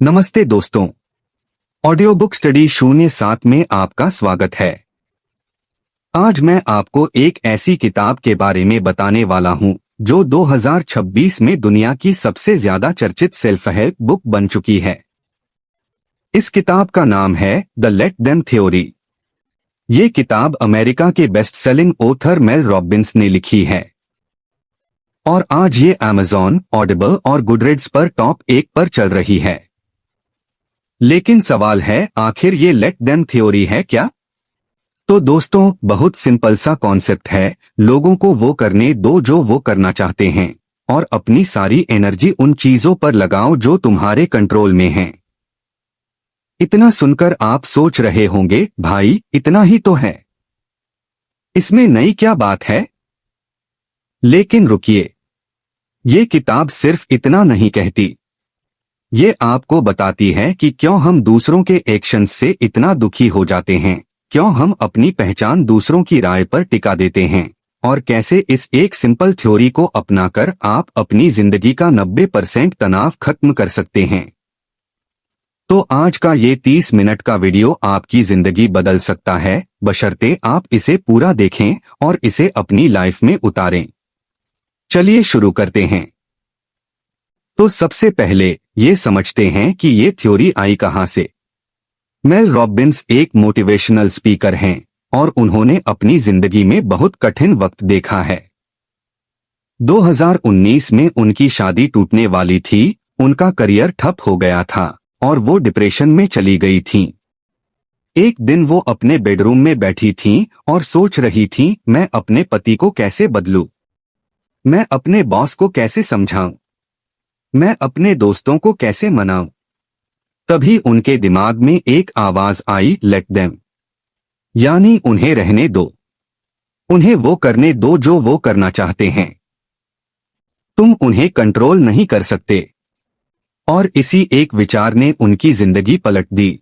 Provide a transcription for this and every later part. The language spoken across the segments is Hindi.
नमस्ते दोस्तों, ऑडियो बुक स्टडी 07 में आपका स्वागत है। आज मैं आपको एक ऐसी किताब के बारे में बताने वाला हूं जो 2026 में दुनिया की सबसे ज्यादा चर्चित सेल्फ हेल्प बुक बन चुकी है। इस किताब का नाम है द लेट देम थ्योरी। ये किताब अमेरिका के best selling author Mel Robbins ने लिखी है और आज ये Amazon, ऑडिबल और गुडरीड्स पर टॉप 1 पर चल रही है। लेकिन सवाल है, आखिर ये लेट देम थ्योरी है क्या? तो दोस्तों, बहुत सिंपल सा कॉन्सेप्ट है। लोगों को वो करने दो जो वो करना चाहते हैं और अपनी सारी एनर्जी उन चीजों पर लगाओ जो तुम्हारे कंट्रोल में हैं। इतना सुनकर आप सोच रहे होंगे, भाई इतना ही तो है, इसमें नई क्या बात है? लेकिन रुकिए, ये किताब सिर्फ इतना नहीं कहती। ये आपको बताती है कि क्यों हम दूसरों के एक्शंस से इतना दुखी हो जाते हैं, क्यों हम अपनी पहचान दूसरों की राय पर टिका देते हैं और कैसे इस एक सिंपल थ्योरी को अपनाकर आप अपनी जिंदगी का 90% तनाव खत्म कर सकते हैं। तो आज का ये 30 मिनट का वीडियो आपकी जिंदगी बदल सकता है, बशर्ते आप इसे पूरा देखें और इसे अपनी लाइफ में उतारें। चलिए शुरू करते हैं। तो सबसे पहले ये समझते हैं कि ये थ्योरी आई कहां से। मेल रॉबिन्स एक मोटिवेशनल स्पीकर हैं और उन्होंने अपनी जिंदगी में बहुत कठिन वक्त देखा है। 2019 में उनकी शादी टूटने वाली थी, उनका करियर ठप हो गया था और वो डिप्रेशन में चली गई थीं। एक दिन वो अपने बेडरूम में बैठी थीं और सोच रही थीं, मैं अपने पति को कैसे बदलूं? मैं अपने बॉस को कैसे समझाऊं? मैं अपने दोस्तों को कैसे मनाऊं? तभी उनके दिमाग में एक आवाज आई, लेट देम, यानी उन्हें रहने दो, उन्हें वो करने दो जो वो करना चाहते हैं। तुम उन्हें कंट्रोल नहीं कर सकते। और इसी एक विचार ने उनकी जिंदगी पलट दी।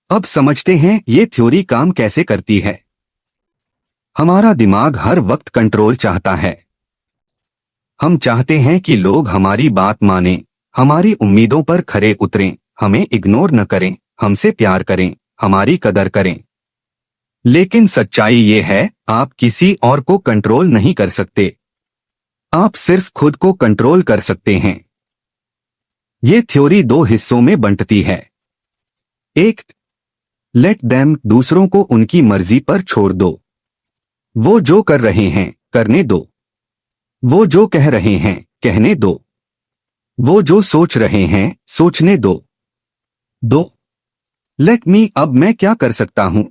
अब समझते हैं ये थ्योरी काम कैसे करती है। हमारा दिमाग हर वक्त कंट्रोल चाहता है। हम चाहते हैं कि लोग हमारी बात मानें, हमारी उम्मीदों पर खरे उतरें, हमें इग्नोर न करें, हमसे प्यार करें, हमारी कदर करें। लेकिन सच्चाई ये है, आप किसी और को कंट्रोल नहीं कर सकते। आप सिर्फ खुद को कंट्रोल कर सकते हैं। ये थ्योरी 2 हिस्सों में बंटती है। एक, लेट देम, दूसरों को उनकी मर्जी पर छोड़ दो। वो जो कर रहे हैं करने दो। वो जो कह रहे हैं कहने दो। वो जो सोच रहे हैं सोचने दो। 2, लेट मी, अब मैं क्या कर सकता हूं?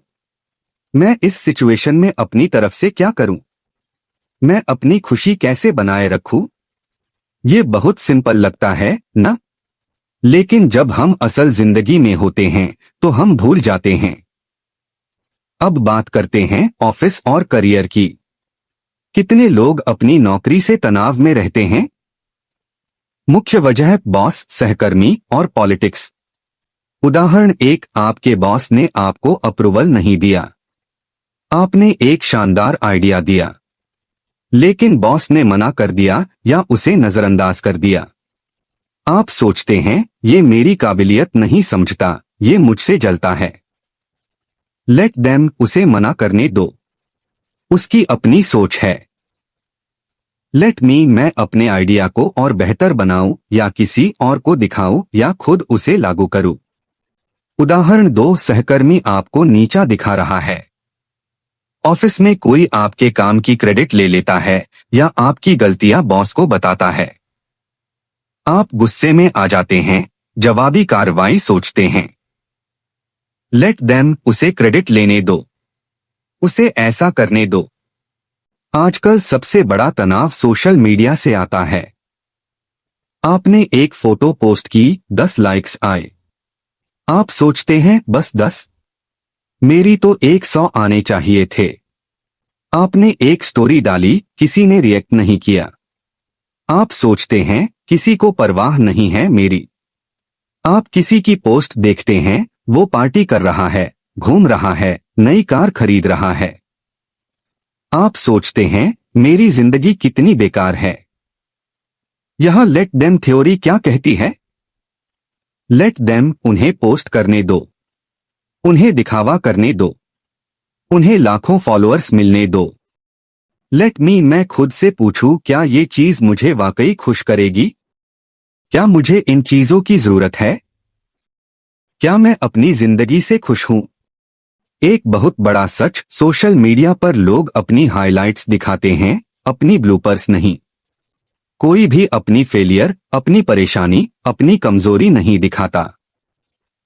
मैं इस सिचुएशन में अपनी तरफ से क्या करूं? मैं अपनी खुशी कैसे बनाए रखूं? ये बहुत सिंपल लगता है ना? लेकिन जब हम असल जिंदगी में होते हैं तो हम भूल जाते हैं। अब बात करते हैं ऑफिस और करियर की। कितने लोग अपनी नौकरी से तनाव में रहते हैं? मुख्य वजह बॉस, सहकर्मी और पॉलिटिक्स। उदाहरण 1, आपके बॉस ने आपको अप्रूवल नहीं दिया। आपने एक शानदार आइडिया दिया, लेकिन बॉस ने मना कर दिया या उसे नजरअंदाज कर दिया। आप सोचते हैं, ये मेरी काबिलियत नहीं समझता, ये मुझसे जलता है। लेट देम, उसे मना करने दो, उसकी अपनी सोच है। लेट मी, मैं अपने आइडिया को और बेहतर बनाऊं या किसी और को दिखाऊं या खुद उसे लागू करूं। उदाहरण 2, सहकर्मी आपको नीचा दिखा रहा है। ऑफिस में कोई आपके काम की क्रेडिट ले लेता है या आपकी गलतियां बॉस को बताता है। आप गुस्से में आ जाते हैं, जवाबी कार्रवाई सोचते हैं। लेट देम, उसे क्रेडिट लेने दो, उसे ऐसा करने दो। आजकल सबसे बड़ा तनाव सोशल मीडिया से आता है। आपने एक फोटो पोस्ट की, 10 लाइक्स आए। आप सोचते हैं, बस 10? मेरी तो 100 आने चाहिए थे। आपने एक स्टोरी डाली, किसी ने रिएक्ट नहीं किया। आप सोचते हैं, किसी को परवाह नहीं है मेरी। आप किसी की पोस्ट देखते हैं, वो पार्टी कर रहा है, घूम रहा है, नई कार खरीद रहा है। आप सोचते हैं, मेरी जिंदगी कितनी बेकार है। यह लेट देम थ्योरी क्या कहती है? लेट देम, उन्हें पोस्ट करने दो, उन्हें दिखावा करने दो, उन्हें लाखों फॉलोअर्स मिलने दो। लेट मी, मैं खुद से पूछूं, क्या ये चीज मुझे वाकई खुश करेगी? क्या मुझे इन चीजों की जरूरत है? क्या मैं अपनी जिंदगी से खुश हूं? एक बहुत बड़ा सच, सोशल मीडिया पर लोग अपनी हाइलाइट्स दिखाते हैं, अपनी ब्लूपर्स नहीं। कोई भी अपनी फेलियर, अपनी परेशानी, अपनी कमजोरी नहीं दिखाता।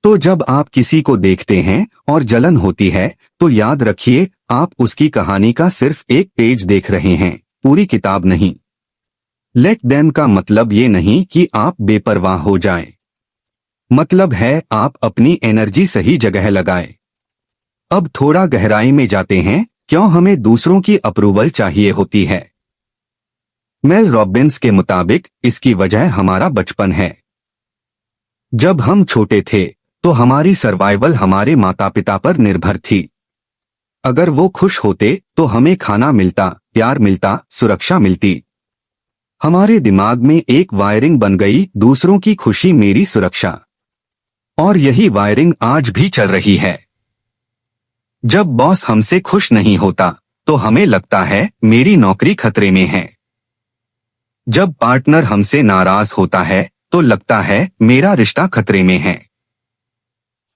तो जब आप किसी को देखते हैं और जलन होती है, तो याद रखिए, आप उसकी कहानी का सिर्फ एक पेज देख रहे हैं, पूरी किताब नहीं। लेट देम का मतलब ये नहीं कि आप बेपरवाह हो जाएं। मतलब है आप अपनी एनर्जी सही जगह लगाएं। अब थोड़ा गहराई में जाते हैं, क्यों हमें दूसरों की अप्रूवल चाहिए होती है। मेल रॉबिन्स के मुताबिक इसकी वजह हमारा बचपन है। जब हम छोटे थे तो हमारी सर्वाइवल हमारे माता पिता पर निर्भर थी। अगर वो खुश होते तो हमें खाना मिलता, प्यार मिलता, सुरक्षा मिलती। हमारे दिमाग में एक वायरिंग बन गई, दूसरों की खुशी मेरी सुरक्षा। और यही वायरिंग आज भी चल रही है। जब बॉस हमसे खुश नहीं होता तो हमें लगता है मेरी नौकरी खतरे में है। जब पार्टनर हमसे नाराज होता है तो लगता है मेरा रिश्ता खतरे में है।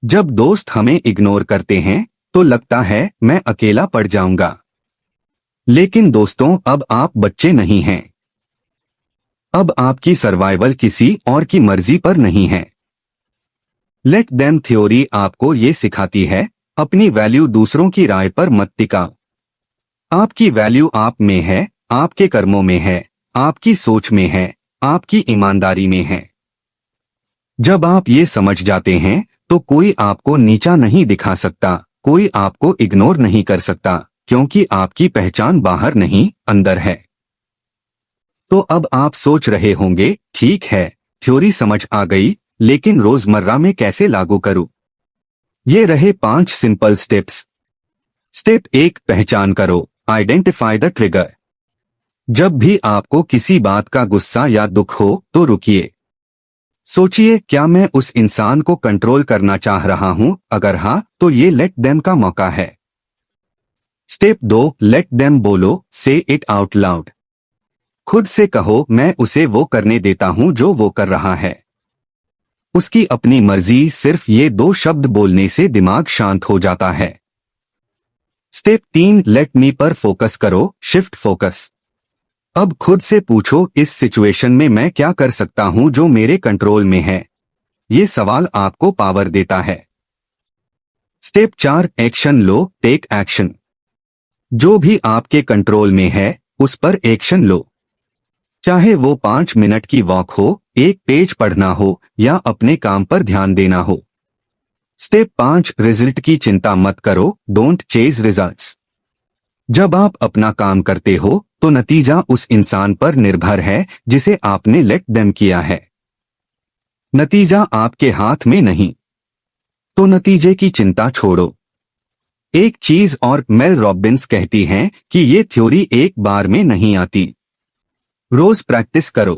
जब दोस्त हमें इग्नोर करते हैं तो लगता है मैं अकेला पड़ जाऊंगा। लेकिन दोस्तों, अब आप बच्चे नहीं हैं। अब आपकी सर्वाइवल किसी और की मर्जी पर नहीं है। लेट देम थ्योरी आपको ये सिखाती है, अपनी वैल्यू दूसरों की राय पर मत टिकाओ। आपकी वैल्यू आप में है, आपके कर्मों में है, आपकी सोच में है, आपकी ईमानदारी में है। जब आप ये समझ जाते हैं तो कोई आपको नीचा नहीं दिखा सकता, कोई आपको इग्नोर नहीं कर सकता, क्योंकि आपकी पहचान बाहर नहीं, अंदर है। तो अब आप सोच रहे होंगे, ठीक है, थ्योरी समझ आ गई, लेकिन रोजमर्रा में कैसे लागू करूं? ये रहे 5 सिंपल स्टेप्स। स्टेप 1, पहचान करो, आइडेंटिफाई द ट्रिगर। जब भी आपको किसी बात का गुस्सा या दुख हो तो रुकिए। सोचिए, क्या मैं उस इंसान को कंट्रोल करना चाह रहा हूं? अगर हां, तो ये लेट देम का मौका है। स्टेप 2, लेट देम बोलो, से इट आउट लाउड। खुद से कहो, मैं उसे वो करने देता हूं जो वो कर रहा है। उसकी अपनी मर्जी, सिर्फ ये 2 शब्द बोलने से दिमाग शांत हो जाता है। स्टेप 3, लेट मी पर फोकस करो, शिफ्ट फोकस। अब खुद से पूछो, इस सिचुएशन में मैं क्या कर सकता हूं जो मेरे कंट्रोल में है? ये सवाल आपको पावर देता है। स्टेप 4, एक्शन लो, टेक एक्शन। जो भी आपके कंट्रोल में है उस पर एक्शन लो। चाहे वो 5 मिनट की वॉक हो, एक पेज पढ़ना हो, या अपने काम पर ध्यान देना हो। स्टेप 5, रिजल्ट की चिंता मत करो, डोंट चेज रिजल्ट्स। जब आप अपना काम करते हो तो नतीजा उस इंसान पर निर्भर है जिसे आपने लेट देम किया है। नतीजा आपके हाथ में नहीं। तो नतीजे की चिंता छोड़ो। एक चीज और, मेल रॉबिन्स कहती हैं कि ये थ्योरी एक बार में नहीं आती। रोज प्रैक्टिस करो।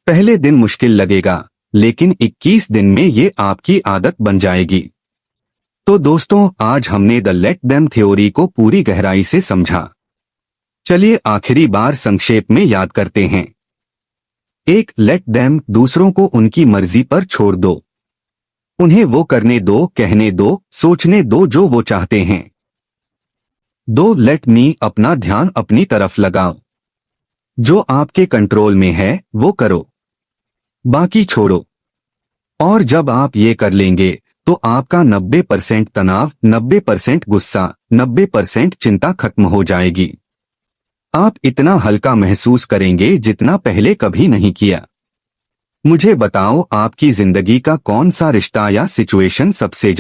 पहले दिन मुश्किल लगेगा, लेकिन 21 दिन में ये आपकी आदत बन जाएगी। तो दोस्तों, आज हमने द लेट देम थ्योरी को पूरी गहराई से समझा। चलिए आखिरी बार संक्षेप में याद करते हैं। 1, लेट देम, दूसरों को उनकी मर्जी पर छोड़ दो। उन्हें वो करने दो, कहने दो, सोचने दो जो वो चाहते हैं। 2, लेट मी, अपना ध्यान अपनी तरफ लगाओ। जो आपके कंट्रोल में है वो करो, बाकी छोड़ो। और जब आप ये कर लेंगे तो आपका 90% तनाव, 90% गुस्सा, 90% चिंता खत्म हो जाएगी। आप इतना हल्का महसूस करेंगे जितना पहले कभी नहीं किया। मुझे बताओ, आपकी जिंदगी का कौन सा रिश्ता या सिचुएशन सबसे